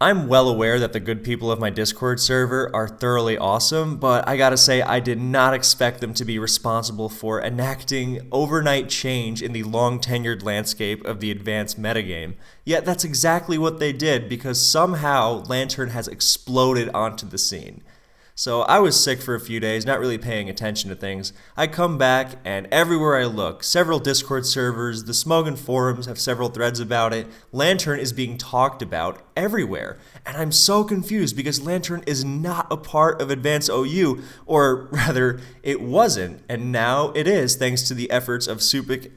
I'm well aware that the good people of my Discord server are thoroughly awesome, but I gotta say I did not expect them to be responsible for enacting overnight change in the long-tenured landscape of the advanced metagame. Yet that's exactly what they did, because somehow Lantern has exploded onto the scene. So I was sick for a few days, not really paying attention to things. I come back, and everywhere I look, several Discord servers, the Smogon forums have several threads about it. Lantern is being talked about everywhere. And I'm so confused because Lantern is not a part of Advanced OU, or rather, it wasn't, and now it is thanks to the efforts of Super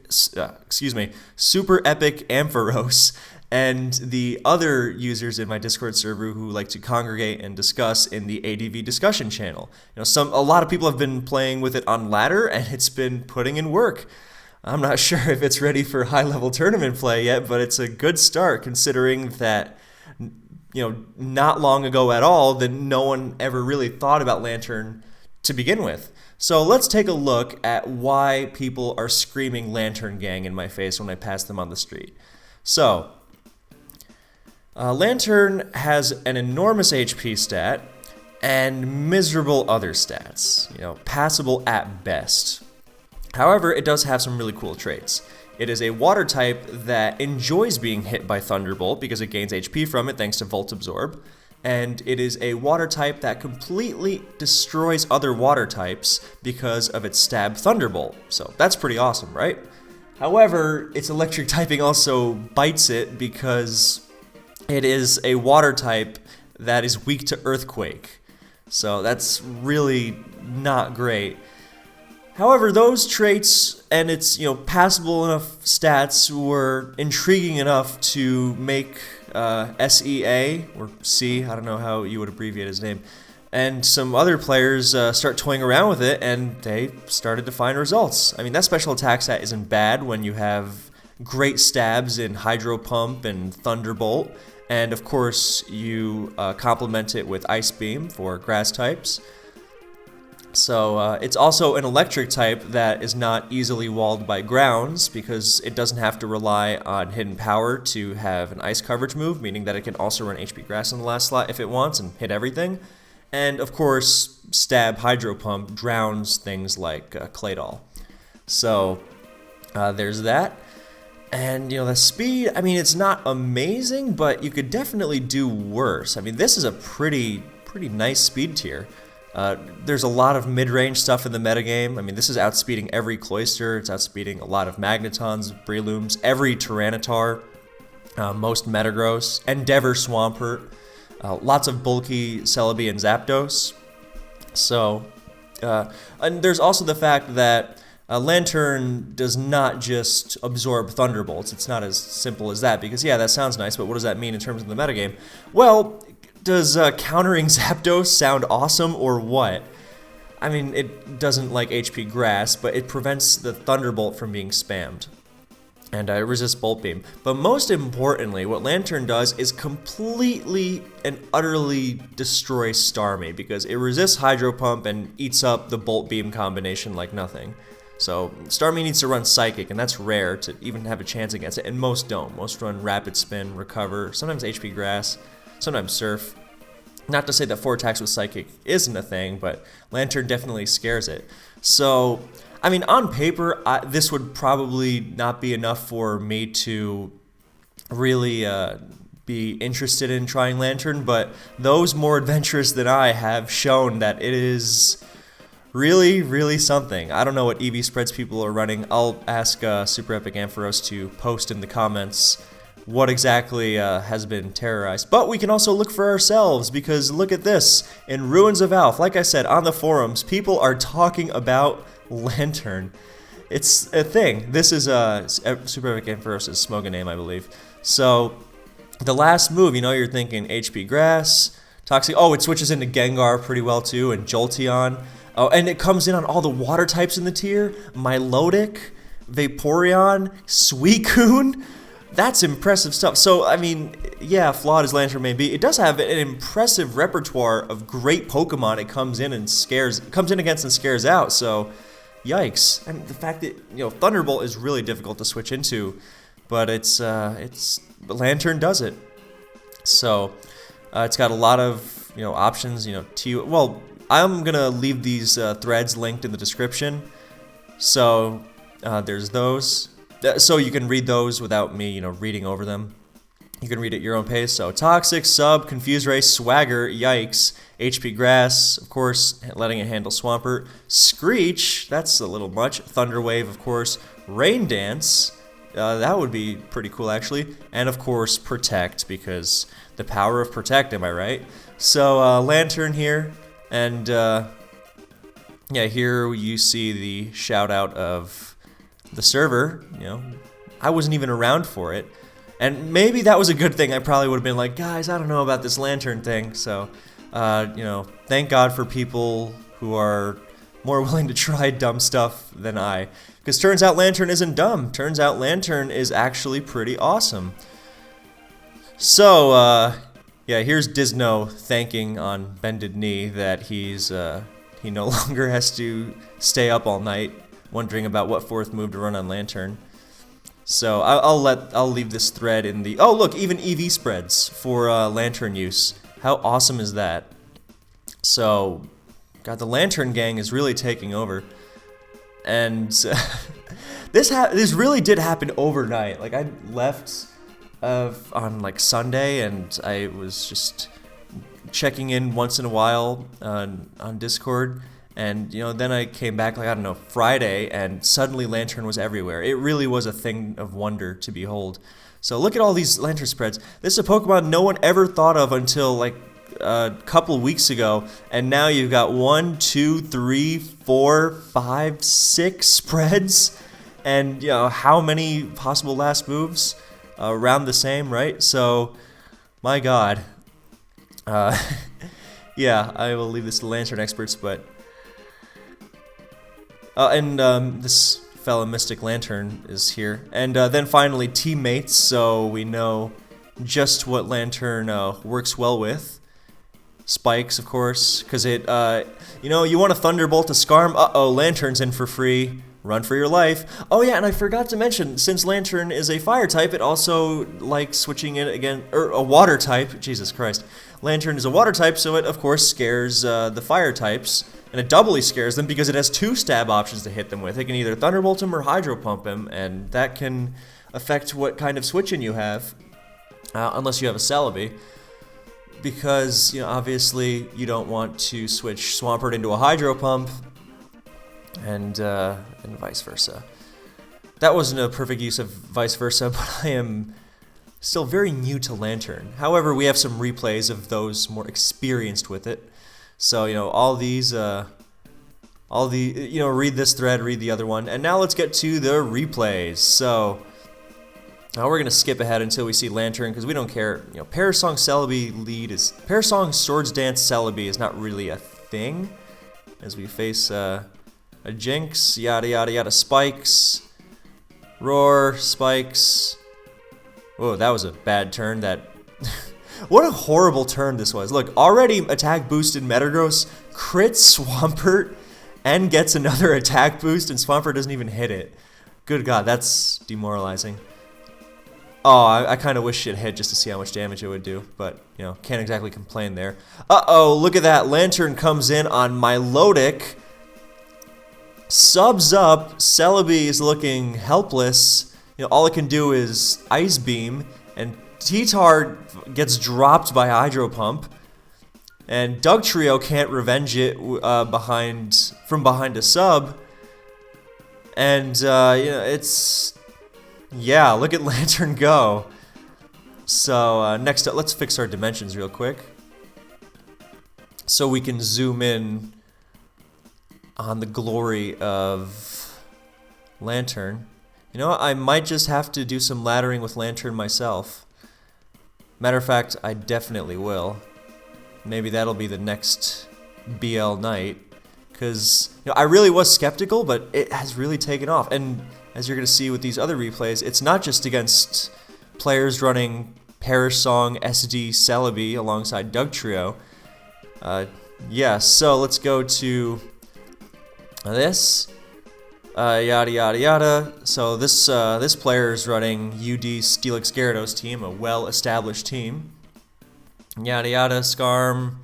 Epic Ampharos and the other users in my Discord server who like to congregate and discuss in the ADV discussion channel. A lot of people have been playing with it on ladder, and it's been putting in work. I'm not sure if it's ready for high-level tournament play yet, but it's a good start considering that, not long ago at all, that no one ever really thought about Lantern to begin with. So let's take a look at why people are screaming Lantern Gang in my face when I pass them on the street. So, Lantern has an enormous HP stat and miserable other stats, passable at best. However, it does have some really cool traits. It is a water type that enjoys being hit by Thunderbolt because it gains HP from it thanks to Volt Absorb, and it is a water type that completely destroys other water types because of its Stab Thunderbolt. So that's pretty awesome, right? However, its electric typing also bites it because it is a water type that is weak to Earthquake. So that's really not great. However, those traits and its passable enough stats were intriguing enough to make SEA, or C, I don't know how you would abbreviate his name, and some other players start toying around with it, and they started to find results. I mean, that special attack stat isn't bad when you have great stabs in Hydro Pump and Thunderbolt, and of course you complement it with Ice Beam for grass types. So it's also an electric type that is not easily walled by grounds because it doesn't have to rely on hidden power to have an ice coverage move, meaning that it can also run HP grass in the last slot if it wants and hit everything. And of course, Stab Hydro Pump drowns things like Claydol. So there's that. And the speed, I mean, it's not amazing, but you could definitely do worse. I mean, this is a pretty nice speed tier. There's a lot of mid-range stuff in the metagame. I mean, this is outspeeding every Cloyster, it's outspeeding a lot of Magnetons, Breloons, every Tyranitar, most Metagross, Endeavor Swampert, lots of bulky Celebi and Zapdos. So, and there's also the fact that Lantern does not just absorb Thunderbolts. It's not as simple as that, because yeah, that sounds nice, but what does that mean in terms of the metagame? Well, does countering Zapdos sound awesome or what? I mean, it doesn't like HP Grass, but it prevents the Thunderbolt from being spammed. And it resists Bolt Beam. But most importantly, what Lantern does is completely and utterly destroy Starmie, because it resists Hydro Pump and eats up the Bolt Beam combination like nothing. So Starmie needs to run Psychic, and that's rare to even have a chance against it, and most don't. Most run Rapid Spin, Recover, sometimes HP Grass, sometimes Surf. Not to say that 4 attacks with Psychic isn't a thing, but Lantern definitely scares it. So, I mean, on paper, this would probably not be enough for me to really be interested in trying Lantern, but those more adventurous than I have shown that it is really something. I don't know what EV spreads people are running. I'll ask Super Epic Ampharos to post in the comments what exactly has been terrorized. But we can also look for ourselves, because look at this. In Ruins of Alph, like I said, on the forums, people are talking about Lantern. It's a thing. This is Super Epic Ampharos' Smogon name, I believe. So, the last move, you're thinking HP Grass, Toxic. Oh, it switches into Gengar pretty well too, and Jolteon. Oh, and it comes in on all the water types in the tier. Milotic, Vaporeon, Suicune. That's impressive stuff. So, I mean, yeah, flawed as Lantern may be, it does have an impressive repertoire of great Pokemon it comes in against and scares out. So, yikes. And the fact that, Thunderbolt is really difficult to switch into, but Lantern does it. So, It's got a lot of options. Well, I'm gonna leave these threads linked in the description. So there's those. So you can read those without me, reading over them. You can read at your own pace. So Toxic, Sub, Confused Race, Swagger, Yikes, HP Grass, of course, letting it handle Swampert, Screech, that's a little much, Thunderwave, of course, Rain Dance, that would be pretty cool actually, and of course Protect, because the power of Protect, am I right? So Lantern here, and yeah, here you see the shout out of the server. I wasn't even around for it. And maybe that was a good thing. I probably would have been like, guys, I don't know about this lantern thing. So, thank God for people who are more willing to try dumb stuff than I. Because turns out Lantern isn't dumb. Turns out Lantern is actually pretty awesome. So, yeah, here's Disno thanking on bended knee that he no longer has to stay up all night wondering about what fourth move to run on Lantern. So I'll leave this thread in the... Oh, look, even EV spreads for Lantern use. How awesome is that? So, God, the Lantern Gang is really taking over. And this really did happen overnight. Like, I left on, like, Sunday, and I was just checking in once in a while on Discord. And, then I came back, like, I don't know, Friday, and suddenly Lantern was everywhere. It really was a thing of wonder to behold. So look at all these Lantern spreads. This is a Pokemon no one ever thought of until, like, a couple weeks ago. And now you've got 1, 2, 3, 4, 5, 6 spreads. And, how many possible last moves? Around the same, right? So, my God. Yeah, I will leave this to Lantern experts, but... this fellow Mystic Lantern is here. And then finally, teammates, so we know just what Lantern works well with. Spikes, of course, because it, you want to Thunderbolt to Scarm, Lantern's in for free. Run for your life. Oh yeah, and I forgot to mention, since Lantern is a fire type, it also likes switching it again, or a water type, Jesus Christ. Lantern is a water type, so it, of course, scares the fire types. And it doubly scares them because it has 2 stab options to hit them with. It can either Thunderbolt him or Hydro Pump him, and that can affect what kind of switch-in you have, unless you have a Celebi. Because, obviously you don't want to switch Swampert into a Hydro Pump, and vice versa. That wasn't a perfect use of vice versa, but I am still very new to Lantern. However, we have some replays of those more experienced with it. So, read this thread, read the other one. And now let's get to the replays. So, now we're going to skip ahead until we see Lantern, because we don't care. Parasong Celebi lead is... Parasong Swords Dance Celebi is not really a thing. As we face a Jinx, yada yada yada, Spikes, Roar, Spikes. Whoa, that was a bad turn. What a horrible turn this was. Look, already attack boosted Metagross, crits Swampert, and gets another attack boost, and Swampert doesn't even hit it. Good God, that's demoralizing. Oh, I kind of wish it hit just to see how much damage it would do, but, can't exactly complain there. Uh-oh, look at that. Lantern comes in on Milotic. Subs up. Celebi is looking helpless. All it can do is Ice Beam, and T-Tar gets dropped by Hydro Pump, and Dugtrio can't revenge it from behind a sub, and it's... Yeah, look at Lantern go. So next up, let's fix our dimensions real quick, so we can zoom in on the glory of Lantern. I might just have to do some laddering with Lantern myself. Matter of fact, I definitely will. Maybe that'll be the next BL night. Because, I really was skeptical, but it has really taken off. And as you're going to see with these other replays, it's not just against players running Parasong, SD, Celebi alongside Dugtrio. Yeah, so let's go to this. Yada yada yada. So this player is running UD Steelix Gyarados team, a well-established team. Yada yada, Scarm,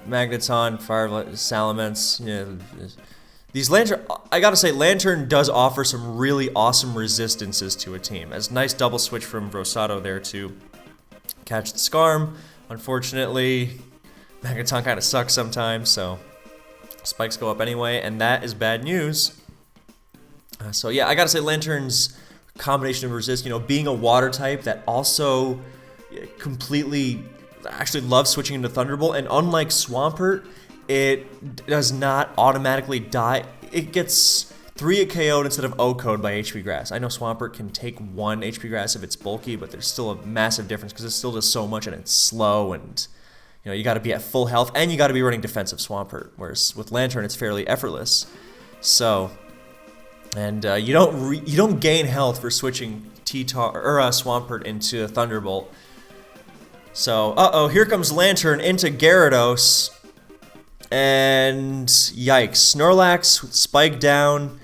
Magneton, Fire Salamence. These Lantern, I gotta say, Lantern does offer some really awesome resistances to a team. As nice double switch from Rosado there to catch the Scarm. Unfortunately, Magneton kind of sucks sometimes, so spikes go up anyway, and that is bad news. So yeah, I gotta say, Lantern's combination of resist, being a water type that also completely actually loves switching into Thunderbolt, and unlike Swampert, it does not automatically die. It gets 3 KO'd instead of O-code by HP Grass. I know Swampert can take 1 HP Grass if it's bulky, but there's still a massive difference because it still does so much and it's slow, and you got to be at full health and you got to be running defensive Swampert. Whereas with Lantern, it's fairly effortless. So, and you don't gain health for switching Swampert into Thunderbolt. So, here comes Lantern into Gyarados. And yikes, Snorlax spike down,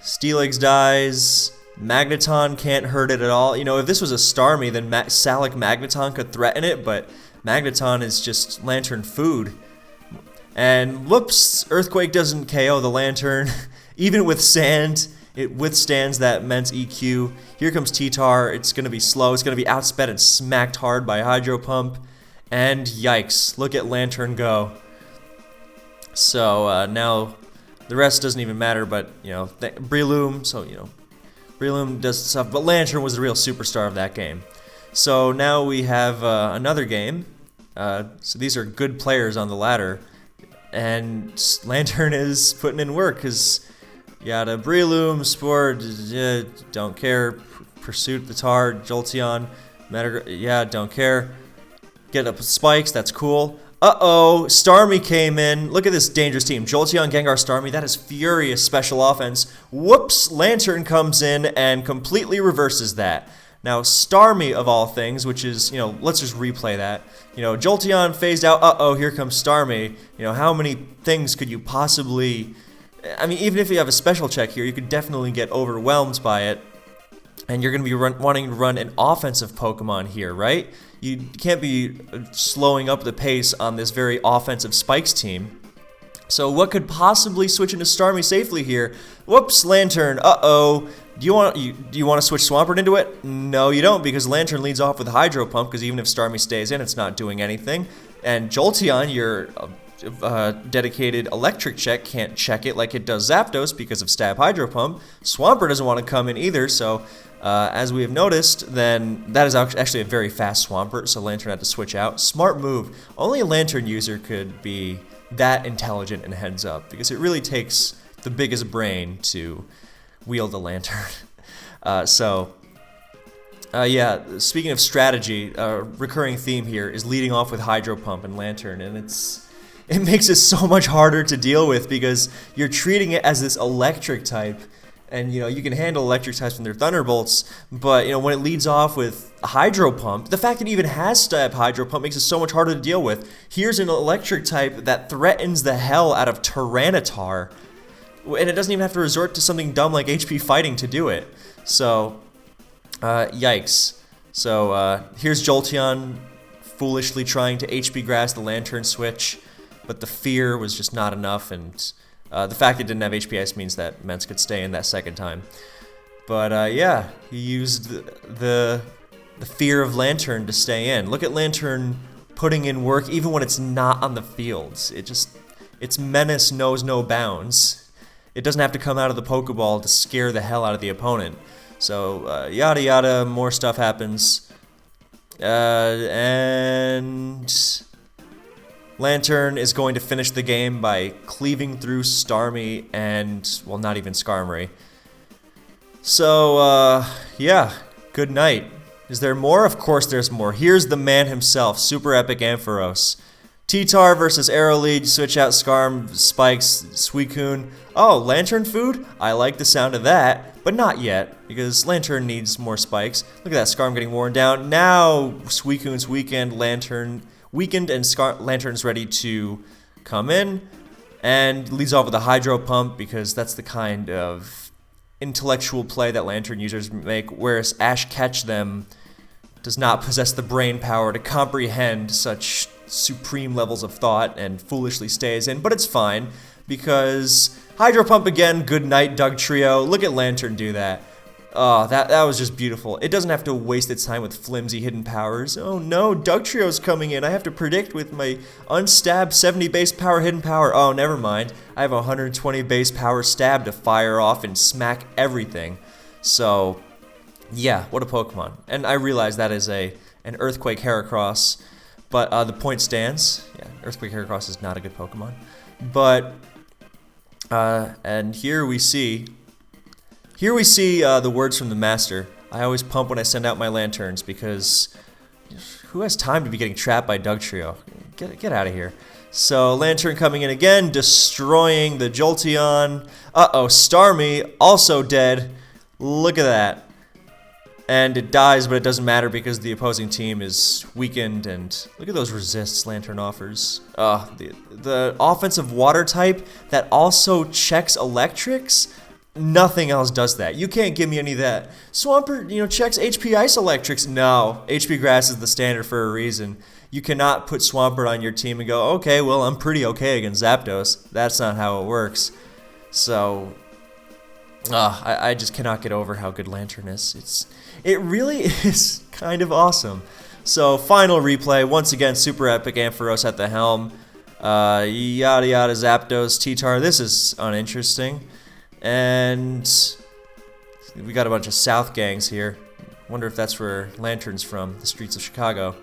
Steelix dies, Magneton can't hurt it at all. If this was a Starmie, then Salic Magneton could threaten it, but Magneton is just Lantern food. And whoops, Earthquake doesn't KO the Lantern. Even with Sand, it withstands that immense EQ. Here comes T-Tar, it's going to be slow, it's going to be outsped and smacked hard by Hydro Pump. And yikes, look at Lantern go. So now the rest doesn't even matter, but Breloom, so Breloom does stuff, but Lantern was the real superstar of that game. So now we have another game. So these are good players on the ladder, and Lantern is putting in work because yada Breloom, Sport, don't care, Pursuit, Vitar, Jolteon, don't care. Get up with spikes, that's cool. Starmie came in. Look at this dangerous team. Jolteon, Gengar, Starmie. That is furious special offense. Whoops, Lantern comes in and completely reverses that. Now, Starmie, of all things, which is, let's just replay that. Jolteon phased out. Here comes Starmie. How many things could you possibly... I mean, even if you have a special check here, you could definitely get overwhelmed by it. And you're going to be wanting to run an offensive Pokemon here, right? You can't be slowing up the pace on this very offensive Spikes team. So what could possibly switch into Starmie safely here? Whoops, Lantern, Do you want to switch Swampert into it? No, you don't, because Lantern leads off with Hydro Pump, because even if Starmie stays in, it's not doing anything. And Jolteon, your dedicated electric check, can't check it like it does Zapdos because of Stab Hydro Pump. Swampert doesn't want to come in either, so as we have noticed, then that is actually a very fast Swampert, so Lantern had to switch out. Smart move. Only a Lantern user could be that intelligent and heads up, because it really takes the biggest brain to wield a Lantern. Yeah, speaking of strategy, recurring theme here is leading off with Hydro Pump and Lantern, and it makes it so much harder to deal with because you're treating it as this electric type, and you can handle electric types from their Thunderbolts, but when it leads off with Hydro Pump, the fact that it even has Stab Hydro Pump makes it so much harder to deal with. Here's an electric type that threatens the hell out of Tyranitar, and it doesn't even have to resort to something dumb like HP Fighting to do it. So, yikes. So, here's Jolteon foolishly trying to HP Grass the Lantern switch, but the fear was just not enough, and the fact it didn't have HP Ice means that Mence could stay in that second time. But yeah, he used the fear of Lantern to stay in. Look at Lantern putting in work even when it's not on the fields. Its menace knows no bounds. It doesn't have to come out of the Pokeball to scare the hell out of the opponent. So yada yada, more stuff happens. And Lantern is going to finish the game by cleaving through Starmie and, well, not even Skarmory. So, yeah, good night. Is there more? Of course there's more. Here's the man himself, Super Epic Ampharos. T-Tar versus Aerolead, switch out Skarm, Spikes, Suicune. Oh, Lantern food? I like the sound of that, but not yet, because Lantern needs more spikes. Look at that, Skarm getting worn down. Now, Suicune's weakened, and Lantern's ready to come in, and leads off with a Hydro Pump, because that's the kind of intellectual play that Lantern users make, whereas Ash Catch them does not possess the brain power to comprehend such supreme levels of thought and foolishly stays in, but it's fine because Hydro Pump again, good night Doug Trio. Look at Lantern do that. Oh, that was just beautiful. It doesn't have to waste its time with flimsy hidden powers. Oh no, Doug Trio's coming in. I have to predict with my unstabbed 70 base power hidden power. Oh, never mind. I have 120 base power stab to fire off and smack everything. So, yeah, what a Pokemon. And I realize that is an Earthquake Heracross, but the point stands. Yeah, Earthquake Heracross is not a good Pokemon. But, and here we see the words from the master. I always pump when I send out my lanterns because who has time to be getting trapped by Doug Trio? Get out of here. So Lantern coming in again, destroying the Jolteon. Uh-oh, Starmie also dead. Look at that. And it dies, but it doesn't matter because the opposing team is weakened. And look at those resists Lantern offers. The offensive water type that also checks electrics. Nothing else does that. You can't give me any of that. Swampert, checks HP Ice Electrics. No, HP Grass is the standard for a reason. You cannot put Swampert on your team and go, okay, well, I'm pretty okay against Zapdos. That's not how it works. So, I just cannot get over how good Lantern is. It really is kind of awesome. So, final replay. Once again, super epic Ampharos at the helm. Yada yada Zapdos, T-Tar. This is uninteresting. And we got a bunch of South gangs here. Wonder if that's where Lantern's from, the streets of Chicago.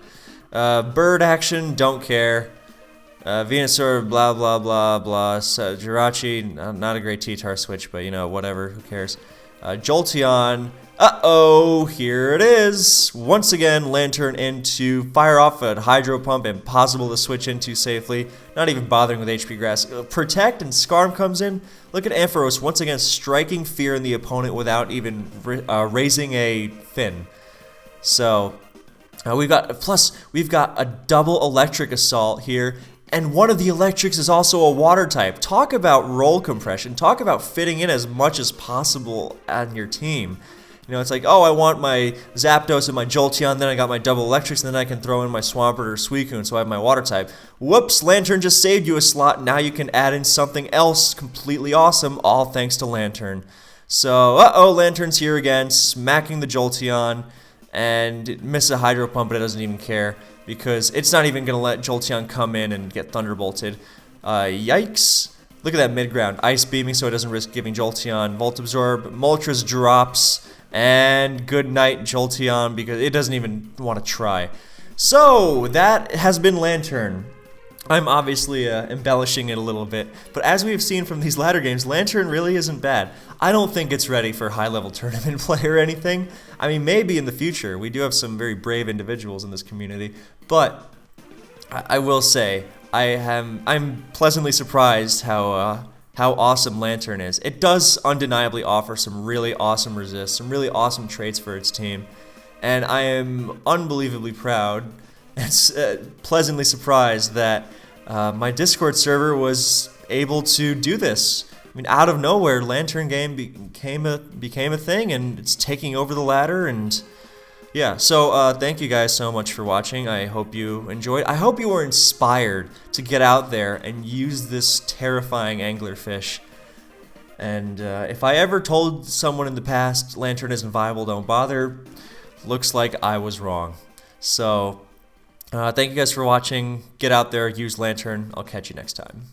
Bird action, don't care. Venusaur, blah blah blah blah. Jirachi, not a great T-Tar switch, but whatever, who cares. Jolteon, uh-oh, here it is. Once again, Lantern into fire off a Hydro Pump, impossible to switch into safely. Not even bothering with HP Grass. Protect and Scarm comes in. Look at Ampharos once again striking fear in the opponent without even raising a fin. So we've got a double electric assault here. And one of the electrics is also a water type. Talk about roll compression. Talk about fitting in as much as possible on your team. It's like, oh, I want my Zapdos and my Jolteon, then I got my double electrics, and then I can throw in my Swampert or Suicune, so I have my water type. Whoops, Lantern just saved you a slot. Now you can add in something else completely awesome, all thanks to Lantern. So, uh-oh, Lantern's here again, smacking the Jolteon, and it misses a Hydro Pump, but it doesn't even care, because it's not even going to let Jolteon come in and get Thunderbolted. Yikes. Look at that mid-ground. Ice Beaming so it doesn't risk giving Jolteon Volt Absorb. Moltres drops. And good night, Jolteon, because it doesn't even want to try. So, that has been Lantern. I'm obviously embellishing it a little bit, but as we've seen from these latter games, Lantern really isn't bad. I don't think it's ready for high-level tournament play or anything. I mean, maybe in the future. We do have some very brave individuals in this community, but I will say, I'm pleasantly surprised how awesome Lantern is. It does undeniably offer some really awesome resists, some really awesome traits for its team, and I am unbelievably proud and pleasantly surprised that my Discord server was able to do this. I mean, out of nowhere, Lantern Gang became a thing, and it's taking over the ladder, and yeah, so thank you guys so much for watching. I hope you enjoyed. I hope you were inspired to get out there and use this terrifying anglerfish. And if I ever told someone in the past Lantern isn't viable, don't bother, looks like I was wrong. So thank you guys for watching. Get out there, use Lantern. I'll catch you next time.